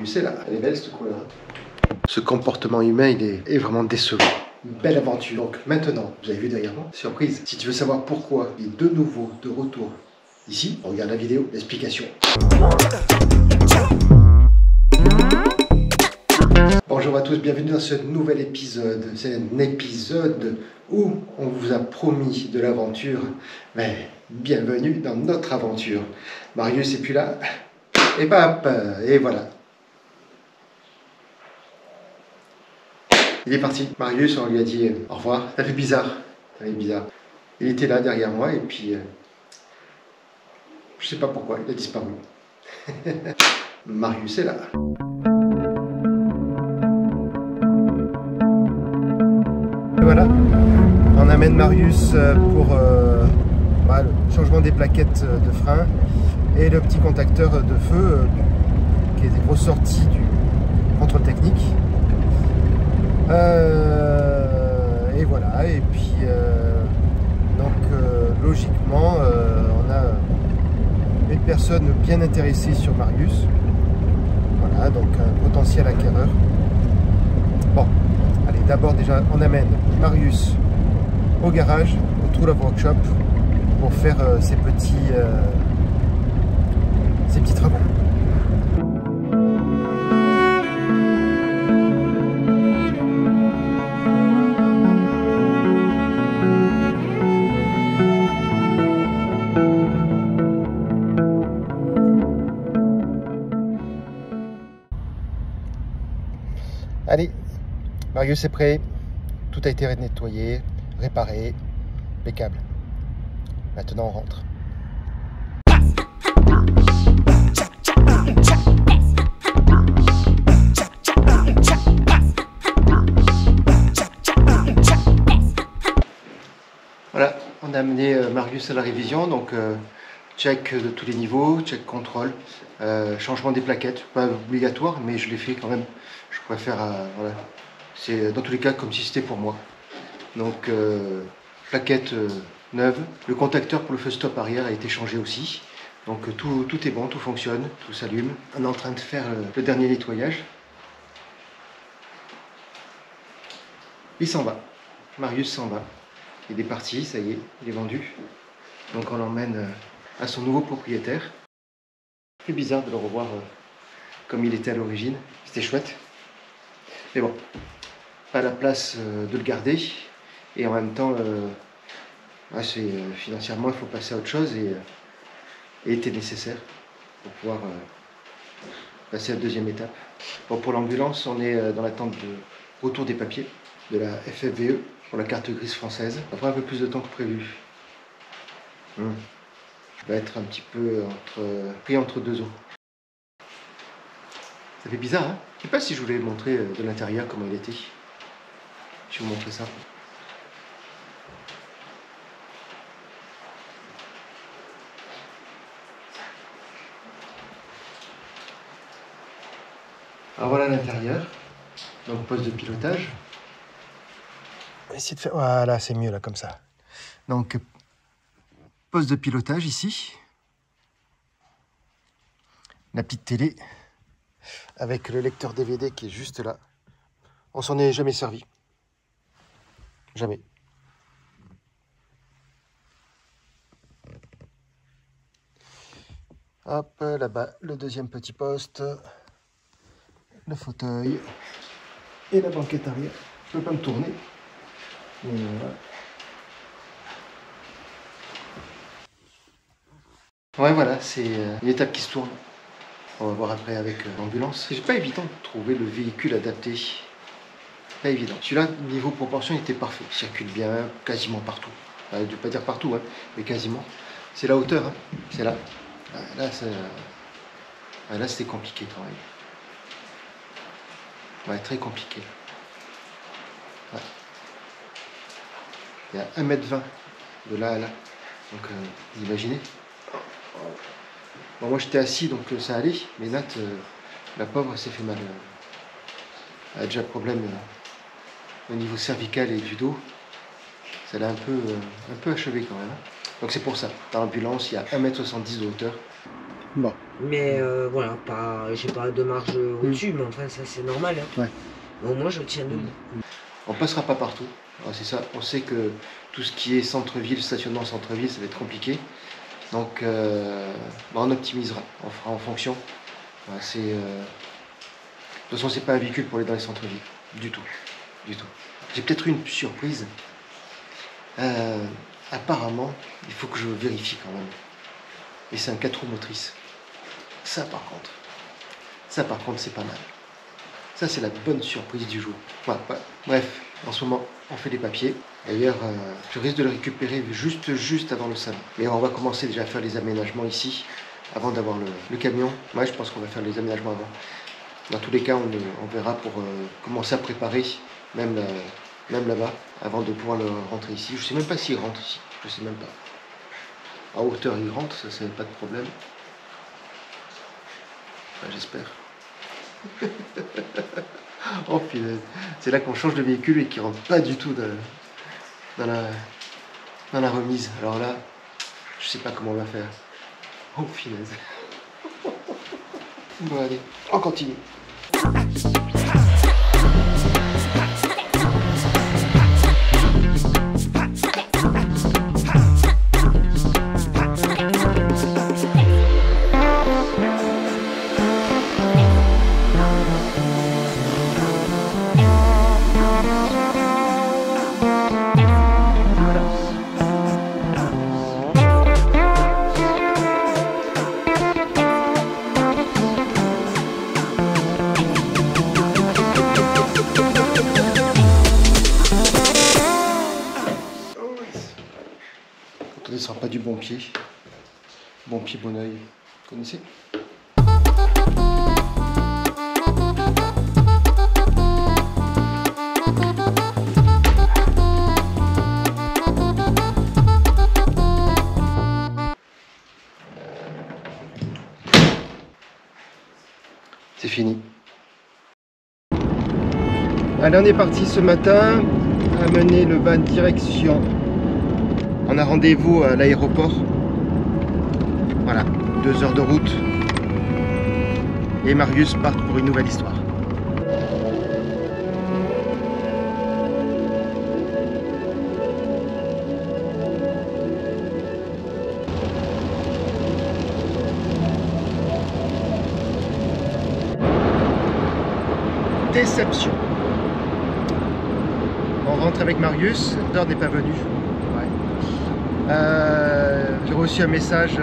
Marius est là. Elle est belle cette couleur. Ce comportement humain, il est vraiment décevant. Une belle aventure. Donc maintenant, vous avez vu derrière moi, surprise. Si tu veux savoir pourquoi il est de nouveau de retour ici, on regarde la vidéo, l'explication. Bonjour à tous, bienvenue dans ce nouvel épisode. C'est un épisode où on vous a promis de l'aventure. Mais bienvenue dans notre aventure. Marius est plus là. Et pap, et voilà. Il est parti. Marius, on lui a dit au revoir. Ça fait bizarre. Ça fait bizarre. Il était là derrière moi et puis je sais pas pourquoi, il a disparu. Marius est là. Voilà, on amène Marius pour le changement des plaquettes de frein et le petit contacteur de feu qui est ressorti du contrôle technique. Et voilà, et puis logiquement on a une personne bien intéressée sur Marius. Voilà, donc un potentiel acquéreur. Bon, allez, d'abord déjà on amène Marius au garage, au True Love Workshop, pour faire ses petits travaux. Allez, Marius est prêt, tout a été nettoyé, réparé, impeccable. Maintenant on rentre. Voilà, on a amené Marius à la révision, donc check de tous les niveaux, check contrôle, changement des plaquettes, pas obligatoire, mais je l'ai fait quand même. Je préfère, voilà, c'est dans tous les cas comme si c'était pour moi. Donc plaquette neuve, le contacteur pour le feu stop arrière a été changé aussi. Donc tout est bon, tout fonctionne, tout s'allume. On est en train de faire le dernier nettoyage. Il s'en va, Marius s'en va. Il est parti, ça y est, il est vendu. Donc on l'emmène à son nouveau propriétaire. C'est bizarre de le revoir comme il était à l'origine, c'était chouette. Mais bon, pas la place de le garder. Et en même temps, financièrement, il faut passer à autre chose et était nécessaire pour pouvoir passer à la deuxième étape. Bon, pour l'ambulance, on est dans l'attente de retour des papiers de la FFVE pour la carte grise française. Ça prend un peu plus de temps que prévu. Je vais être un petit peu pris entre deux eaux. Ça fait bizarre, hein? Je sais pas si je voulais montrer de l'intérieur comment il était. Je vais vous montrer ça. Alors voilà l'intérieur. Donc poste de pilotage. On va essayer de faire... Voilà, c'est mieux là comme ça. Donc poste de pilotage ici. La petite télé avec le lecteur DVD qui est juste là. On s'en est jamais servi. Jamais. Hop, là-bas, le deuxième petit poste. Le fauteuil. Et la banquette arrière. Je ne peux pas me tourner. Voilà. Ouais, voilà, c'est une étape qui se tourne. On va voir après avec l'ambulance. C'est pas évident de trouver le véhicule adapté. Pas évident. Celui-là, niveau proportion, il était parfait. Il circule bien, quasiment partout. Je ne vais pas dire partout, hein, mais quasiment. C'est la hauteur, hein. C'est là. Là, c'était compliqué quand même. Ouais, très compliqué. Ouais. Il y a 1,20 m de là à là. Donc, vous imaginez. Bon, moi j'étais assis donc ça allait, mais Nat, la pauvre, s'est fait mal. Elle a déjà problème au niveau cervical et du dos. Ça l'a un peu achevé quand même. Donc c'est pour ça. Dans l'ambulance, il y a 1,70 m de hauteur. Bon. Mais voilà, j'ai pas de marge au-dessus, mais enfin ça c'est normal. Hein. Ouais. Mais au moins je tiens debout. On passera pas partout. C'est ça, on sait que tout ce qui est centre-ville, stationnement centre-ville, ça va être compliqué. Donc on optimisera, on fera en fonction. De toute façon, c'est pas un véhicule pour aller dans les centres-villes, du tout. Du tout. J'ai peut-être eu une surprise. Apparemment, il faut que je vérifie quand même. Et c'est un 4 roues motrices. Ça par contre, c'est pas mal. Ça, c'est la bonne surprise du jour. Voilà, ouais. Bref, en ce moment, on fait des papiers. D'ailleurs, je risque de le récupérer juste avant le salon. Mais on va commencer déjà à faire les aménagements ici, avant d'avoir le camion. Moi, je pense qu'on va faire les aménagements avant. Dans tous les cas, on verra pour commencer à préparer, même là-bas, avant de pouvoir le rentrer ici. Je sais même pas s'il rentre ici. Je sais même pas. À hauteur, il rentre, ça, c'est pas de problème. Enfin, j'espère. Oh punaise, c'est là qu'on change de véhicule et qui rentre pas du tout dans la remise. Alors là, je sais pas comment on va faire. Oh punaise. Bon allez, on continue. Quand on ne sort pas du bon pied, bon oeil, vous connaissez? C'est fini. Allez, on est parti ce matin à mener le van direction. On a rendez-vous à l'aéroport. Voilà, 2 heures de route. Et Marius part pour une nouvelle histoire. Déception. On rentre avec Marius, l'heure n'est pas venue. Ouais. J'ai reçu un message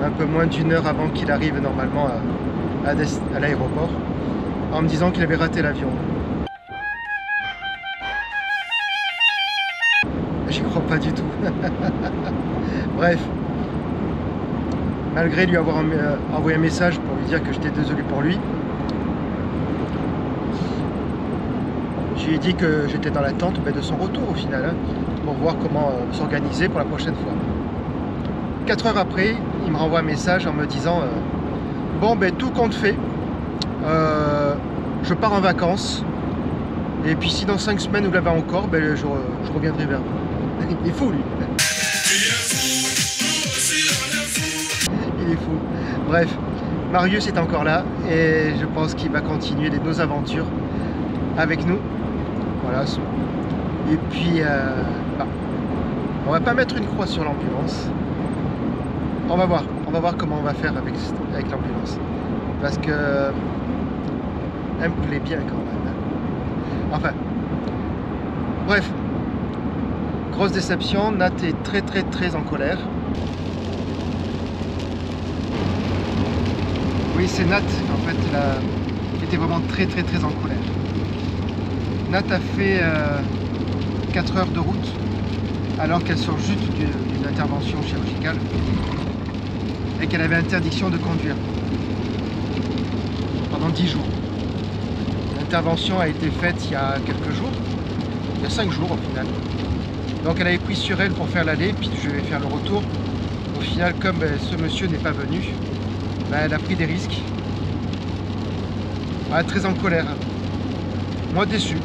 un peu moins d'1 heure avant qu'il arrive normalement à l'aéroport en me disant qu'il avait raté l'avion. J'y crois pas du tout. Bref, malgré lui avoir envoyé un message pour lui dire que j'étais désolé pour lui, je lui ai dit que j'étais dans l'attente de son retour au final, hein, pour voir comment s'organiser pour la prochaine fois. 4 heures après, il me renvoie un message en me disant bon ben tout compte fait, je pars en vacances et puis si dans 5 semaines vous l'avez encore, ben, je reviendrai vers vous. Il est fou lui. Il est fou. Bref, Marius est encore là et je pense qu'il va continuer nos aventures avec nous. Voilà. Et puis, on va pas mettre une croix sur l'ambulance. On va voir comment on va faire avec l'ambulance. Parce que elle me plaît bien quand même. Enfin, bref, grosse déception. Nat est très en colère. Oui, c'est Nat en fait qui était vraiment très en colère. Nat a fait 4 heures de route alors qu'elle sort juste d'une intervention chirurgicale et qu'elle avait interdiction de conduire pendant 10 jours. L'intervention a été faite il y a quelques jours, il y a 5 jours au final. Donc elle avait pris sur elle pour faire l'aller, puis je vais faire le retour. Au final, comme ce monsieur n'est pas venu, elle a pris des risques. Très en colère. Moi déçu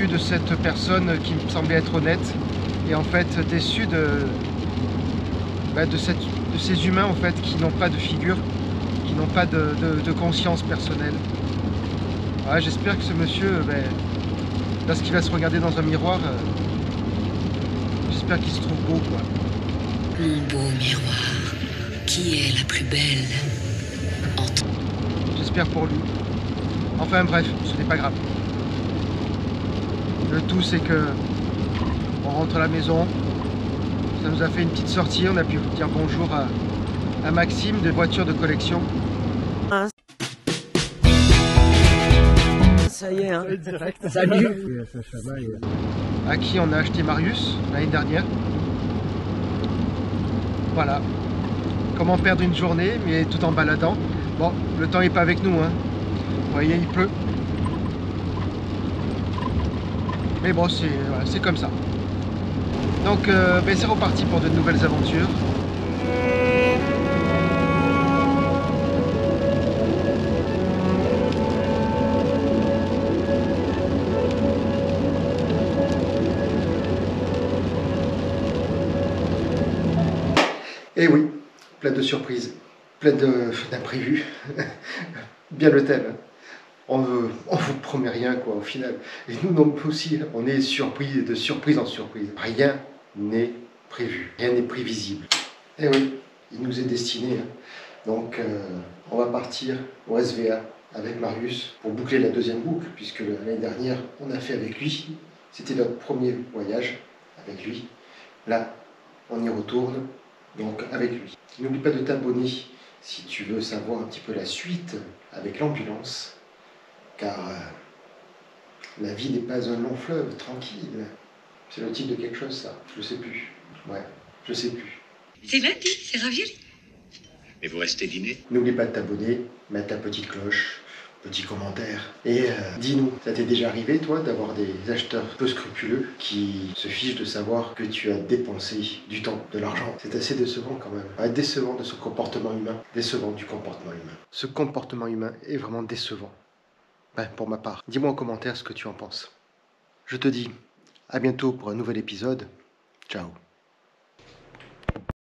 de cette personne qui me semblait être honnête et en fait déçu de ces humains en fait qui n'ont pas de figure, qui n'ont pas de conscience personnelle. Ouais, j'espère que ce monsieur, lorsqu'il va se regarder dans un miroir, j'espère qu'il se trouve beau, quoi. Mon beau miroir, qui est la plus belle entre... J'espère pour lui. Enfin bref, ce n'est pas grave. Le tout c'est que on rentre à la maison. Ça nous a fait une petite sortie, on a pu dire bonjour à Maxime de Voitures de Collection. Ça y est, hein. Salut. À qui on a acheté Marius l'année dernière. Voilà. Comment perdre une journée, mais tout en baladant. Bon, le temps n'est pas avec nous, hein. Vous voyez, il pleut. Mais bon, c'est comme ça. Donc, c'est reparti pour de nouvelles aventures. Et oui, plein de surprises, plein d'imprévus. Bien le thème. On vous promet rien, quoi, au final. Et nous aussi, on est surpris de surprise en surprise. Rien n'est prévu, rien n'est prévisible. Et oui, il nous est destiné. Hein. Donc, on va partir au SVA avec Marius pour boucler la deuxième boucle, puisque l'année dernière, on a fait avec lui. C'était notre premier voyage avec lui. Là, on y retourne. Donc avec lui. N'oublie pas de t'abonner si tu veux savoir un petit peu la suite avec l'ambulance, car la vie n'est pas un long fleuve tranquille. C'est le titre de quelque chose, ça. Je sais plus. Ouais, je sais plus. C'est lundi, c'est ravioli. Et vous restez dîner? N'oublie pas de t'abonner, mettre ta petite cloche, petit commentaire. Et dis-nous, ça t'est déjà arrivé, toi, d'avoir des acheteurs peu scrupuleux qui se fichent de savoir que tu as dépensé du temps, de l'argent? C'est assez décevant quand même. Ouais, décevant de ce comportement humain. Décevant du comportement humain. Ce comportement humain est vraiment décevant. Pour ma part. Dis-moi en commentaire ce que tu en penses. Je te dis à bientôt pour un nouvel épisode. Ciao.